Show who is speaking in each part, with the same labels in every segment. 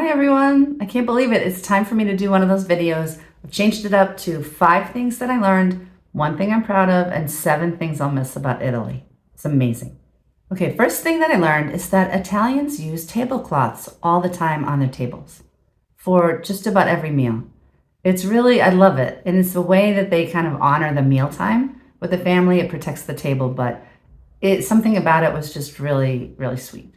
Speaker 1: Hi everyone! I can't believe it. It's time for me to do one of those videos. I've changed it up to 5 things that I learned, 1 thing I'm proud of, and 7 things I'll miss about Italy. It's amazing. Okay, first thing that I learned is that Italians use tablecloths all the time on their tables for just about every meal. It's really, I love it. And it's the way that they kind of honor the mealtime with the family. It protects the table, but something about it was just really, really sweet.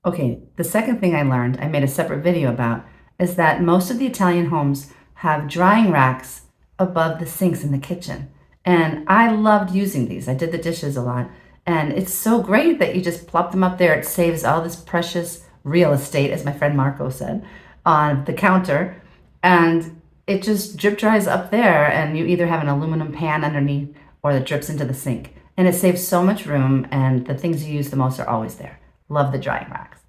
Speaker 1: Okay, the second thing I learned, I made a separate video about, is that most of the Italian homes have drying racks above the sinks in the kitchen. And I loved using these. I did the dishes a lot. And it's so great that you just plop them up there. It saves all this precious real estate, as my friend Marco said, on the counter. And it just drip dries up there, and you either have an aluminum pan underneath or that drips into the sink. And it saves so much room, and the things you use the most are always there. Love the drying racks.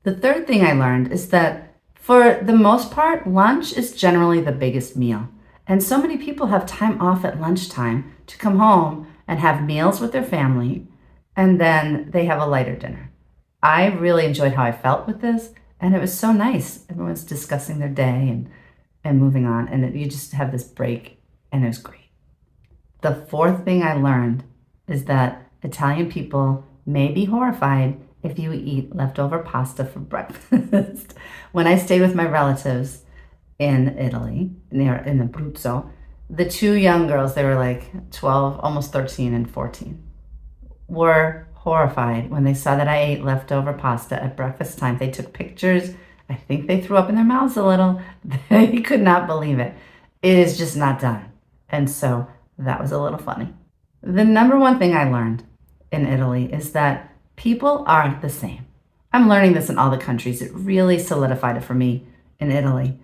Speaker 1: The third thing I learned is that for the most part, lunch is generally the biggest meal. And so many people have time off at lunchtime to come home and have meals with their family, and then they have a lighter dinner. I really enjoyed how I felt with this, and it was so nice. Everyone's discussing their day and moving on, and you just have this break, and it was great. The fourth thing I learned is that Italian people may be horrified if you eat leftover pasta for breakfast. When I stayed with my relatives in Italy, in Abruzzo, the 2 young girls, they were like 12, almost 13 and 14, were horrified when they saw that I ate leftover pasta at breakfast time. They took pictures. I think they threw up in their mouths a little. They could not believe it. It is just not done. And so that was a little funny. The number 1 thing I learned in Italy is that people aren't the same. I'm learning this in all the countries. It really solidified it for me in Italy.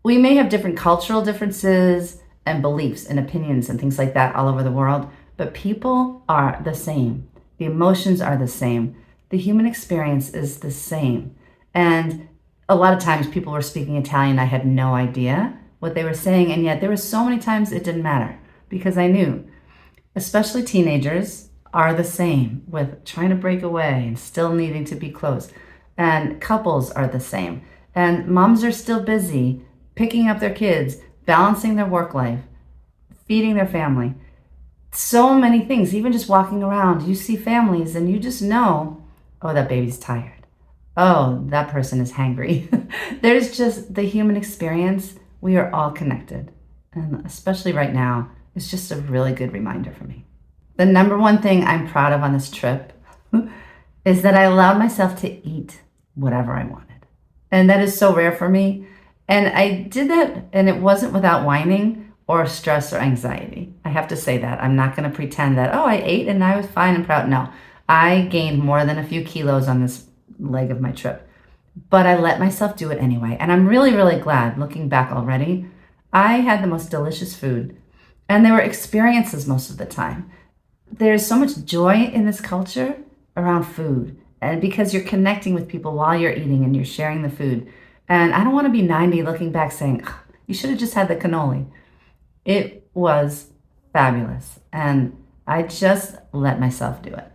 Speaker 1: We may have different cultural differences and beliefs and opinions and things like that all over the world, but people are the same. The emotions are the same. The human experience is the same. And a lot of times people were speaking Italian. I had no idea what they were saying, and yet there were so many times it didn't matter because I knew. Especially teenagers are the same with trying to break away and still needing to be close. And couples are the same. And moms are still busy picking up their kids, balancing their work life, feeding their family. So many things, even just walking around, you see families and you just know, oh, that baby's tired. Oh, that person is hangry. There's just the human experience. We are all connected. And especially right now, it's just a really good reminder for me. The number 1 thing I'm proud of on this trip is that I allowed myself to eat whatever I wanted. And that is so rare for me. And I did that, and it wasn't without whining or stress or anxiety. I have to say that. I'm not going to pretend that, oh, I ate and I was fine and proud. No, I gained more than a few kilos on this leg of my trip. But I let myself do it anyway. And I'm really, really glad, looking back already, I had the most delicious food. And there were experiences most of the time. There's so much joy in this culture around food, and because you're connecting with people while you're eating and you're sharing the food. And I don't want to be 90 looking back saying, oh, you should have just had the cannoli. It was fabulous, and I just let myself do it.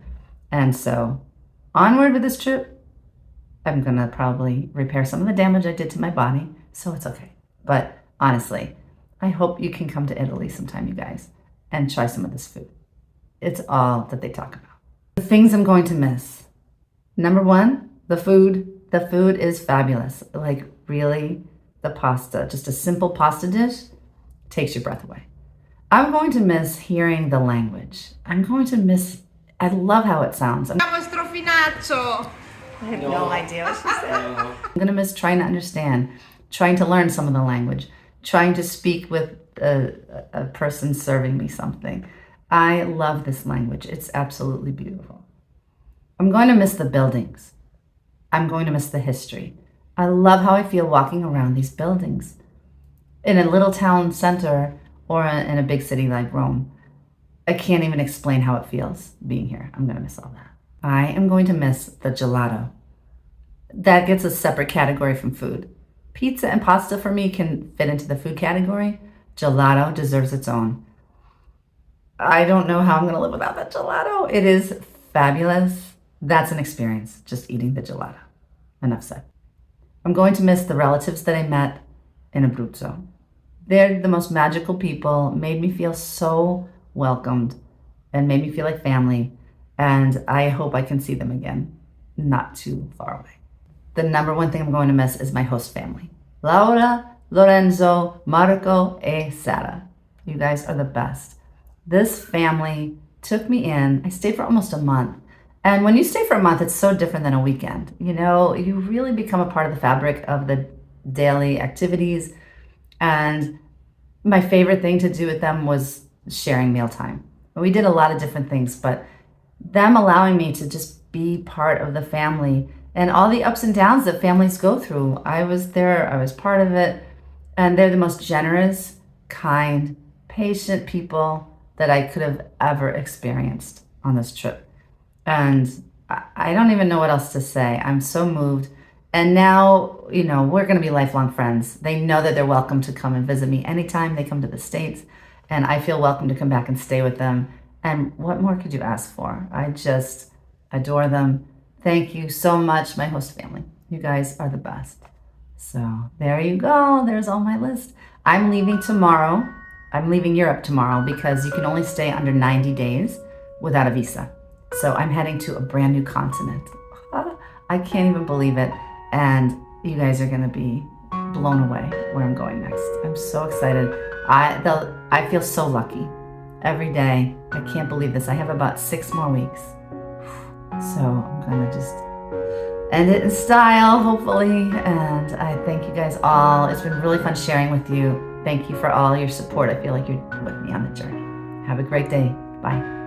Speaker 1: And so onward with this trip, I'm going to probably repair some of the damage I did to my body, so it's okay. But honestly, I hope you can come to Italy sometime, you guys, and try some of this food. It's all that they talk about. The things I'm going to miss. Number 1, the food. The food is fabulous. Like, really, the pasta, just a simple pasta dish, takes your breath away. I'm going to miss hearing the language. I love how it sounds. I have no idea what she said. I'm going to miss trying to understand, trying to learn some of the language, trying to speak with a person serving me something. I love this language. It's absolutely beautiful. I'm going to miss the buildings. I'm going to miss the history. I love how I feel walking around these buildings. In a little town center or in a big city like Rome, I can't even explain how it feels being here. I'm going to miss all that. I am going to miss the gelato. That gets a separate category from food. Pizza and pasta for me can fit into the food category. Gelato deserves its own. I don't know how I'm going to live without that gelato. It is fabulous. That's an experience, just eating the gelato. Enough said. I'm going to miss the relatives that I met in Abruzzo. They're the most magical people, made me feel so welcomed and made me feel like family. And I hope I can see them again, not too far away. The number one thing I'm going to miss is my host family. Laura, Lorenzo, Marco, and Sara. You guys are the best. This family took me in. I stayed for almost a month. And when you stay for a month, it's so different than a weekend. You know, you really become a part of the fabric of the daily activities. And my favorite thing to do with them was sharing mealtime. We did a lot of different things, but them allowing me to just be part of the family and all the ups and downs that families go through. I was there, I was part of it. And they're the most generous, kind, patient people that I could have ever experienced on this trip. And I don't even know what else to say. I'm so moved. And now, you know, we're going to be lifelong friends. They know that they're welcome to come and visit me anytime they come to the States. And I feel welcome to come back and stay with them. And what more could you ask for? I just adore them. Thank you so much, my host family. You guys are the best. So there you go. There's all my list. I'm leaving tomorrow. I'm leaving Europe tomorrow because you can only stay under 90 days without a visa. So I'm heading to a brand new continent. I can't even believe it. And you guys are going to be blown away where I'm going next. I'm so excited. I feel so lucky every day. I can't believe this. I have about 6 more weeks. So I'm going to just end it in style, hopefully. And I thank you guys all. It's been really fun sharing with you. Thank you for all your support. I feel like you're with me on the journey. Have a great day. Bye.